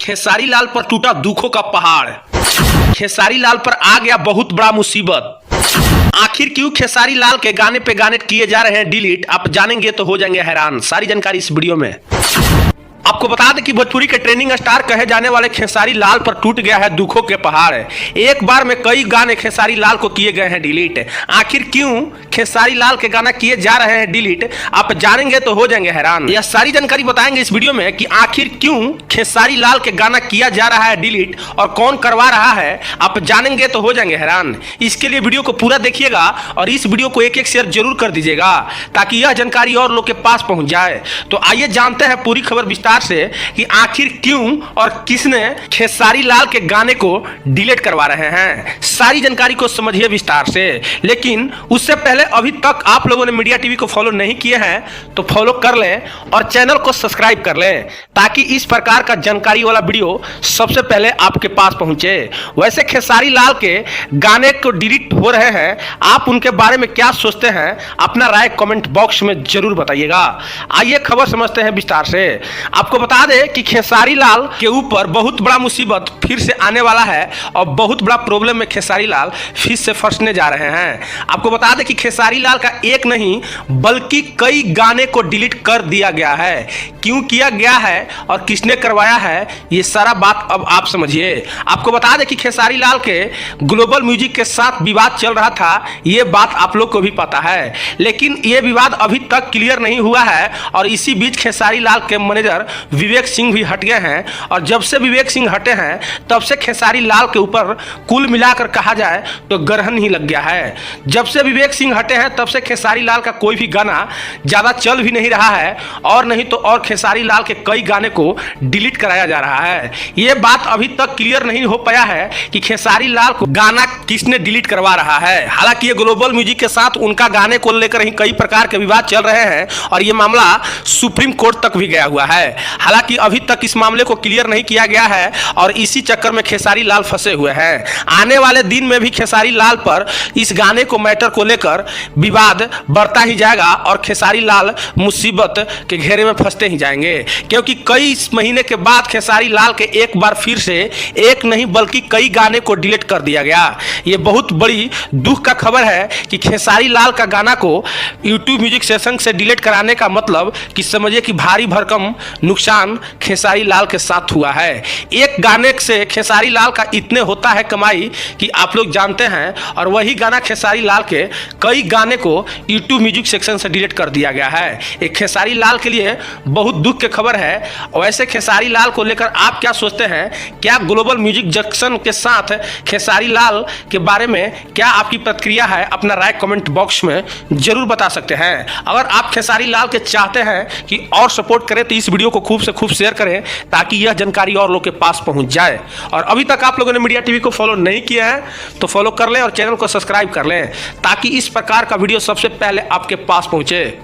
खेसारी लाल पर टूटा दुखों का पहाड़। खेसारी लाल पर आ गया बहुत बड़ा मुसीबत। आखिर क्यों खेसारी लाल के गाने पे गाने किए जा रहे हैं डिलीट, आप जानेंगे तो हो जाएंगे हैरान। सारी जानकारी इस वीडियो में। आपको बता दें कि भोजपुरी के ट्रेंडिंग स्टार कहे जाने वाले खेसारी लाल पर टूट गया है दुखों के पहाड़। एक बार में कई गाने खेसारी लाल को किए गए हैं डिलीट। आखिर क्यों खेसारी लाल के गाना किए जा रहे हैं डिलीट, आप जानेंगे तो हो जाएंगे हैरान। यह सारी जानकारी बताएंगे इस वीडियो में कि आखिर क्यों खेसारी लाल के गाना किया जा रहा है डिलीट और कौन करवा रहा है, आप जानेंगे तो हो जाएंगे हैरान। इसके लिए वीडियो को पूरा देखिएगा और इस वीडियो को एक शेयर जरूर कर दीजिएगा ताकि यह जानकारी और लोग के पास पहुंच जाए। तो आइए जानते हैं पूरी खबर विस्तार से कि आखिर क्यों और किसने खेसारी लाल के गाने को डिलीट करवा रहे हैं। सारी जानकारी को समझिए विस्तार से। लेकिन उससे पहले अभी तक आप लोगों ने मीडिया टीवी को फॉलो नहीं किए हैं तो फॉलो कर लें और चैनल को सब्सक्राइब कर लें ताकि इस प्रकार का जानकारी वाला वीडियो सबसे पहले आपके पास पहुंचे। वैसे खेसारी लाल के गाने को डिलीट हो रहे हैं, आप उनके बारे में क्या सोचते हैं, अपना राय कमेंट बॉक्स में जरूर बताइएगा। आइए खबर समझते हैं विस्तार से। आपको बता दें कि खेसारी लाल के ऊपर बहुत बड़ा मुसीबत फिर से आने वाला है और बहुत बड़ा प्रॉब्लम में खेसारी लाल फिर से फंसने जा रहे हैं। आपको बता दें कि खेसारी लाल का एक नहीं बल्कि कई गाने को डिलीट कर दिया गया है। क्यों किया गया है और किसने करवाया है, ये सारा बात अब आप समझिए। आपको बता दें कि खेसारी लाल के ग्लोबल म्यूजिक के साथ विवाद चल रहा था, ये बात आप लोग को भी पता है। लेकिन ये विवाद अभी तक क्लियर नहीं हुआ है और इसी बीच खेसारी लाल के मैनेजर विवेक सिंह भी हट गए हैं और जब से विवेक सिंह हटे हैं तब से खेसारी लाल के ऊपर कुल मिलाकर कहा जाए तो ग्रहण ही लग गया है। जब से विवेक सिंह हटे हैं तब से खेसारी लाल का कोई भी गाना ज्यादा चल भी नहीं रहा है और नहीं तो और खेसारी लाल के कई गाने को डिलीट कराया जा रहा है। यह बात अभी तक क्लियर नहीं हो पाया है कि खेसारी लाल को गाना किसने डिलीट करवा रहा है। हालांकि ये ग्लोबल म्यूजिक के साथ उनका गाने को लेकर ही कई प्रकार के विवाद चल रहे हैं और ये मामला सुप्रीम कोर्ट तक भी गया हुआ है। हालांकि अभी तक इस मामले को क्लियर नहीं किया गया है और इसी चक्कर में खेसारी लाल फंसे हुए हैं। आने वाले दिन में भी खेसारी लाल पर इस गाने को मैटर को लेकर विवाद बढ़ता ही जाएगा और खेसारी लाल मुसीबत के घेरे में फंसते ही जाएंगे, क्योंकि कई महीने के बाद खेसारी लाल के एक बार फिर से एक नहीं बल्कि कई गाने को डिलीट कर दिया गया। ये बहुत बड़ी दुख का खबर है कि खेसारी लाल का गाना को यूट्यूब म्यूजिक सेशन से डिलीट कराने का मतलब कि समझिए कि भारी भरकम नुकसान खेसारी लाल के साथ हुआ है। एक गाने से खेसारी लाल का इतने होता है कमाई कि आप लोग जानते हैं और वही गाना खेसारी लाल के कई गाने को यूट्यूब म्यूजिक सेक्शन से डिलीट कर दिया गया है। एक खेसारी लाल के लिए बहुत दुख की खबर है। वैसे खेसारी लाल को लेकर आप क्या सोचते हैं? क्या ग्लोबल म्यूजिक जंक्शन के साथ खेसारी लाल के बारे में क्या आपकी प्रतिक्रिया है? अपना राय कमेंट बॉक्स में जरूर बता सकते हैं। अगर आप खेसारी लाल के चाहते हैं कि और सपोर्ट करें तो इस वीडियो को खूब से खूब शेयर करें ताकि यह जानकारी और लोग के पास पहुंच जाए। और अभी तक आप लोगों ने मीडिया टीवी को फॉलो नहीं किया है तो फॉलो कर लें और चैनल को सब्सक्राइब कर लें ताकि इस प्रकार का वीडियो सबसे पहले आपके पास पहुंचे।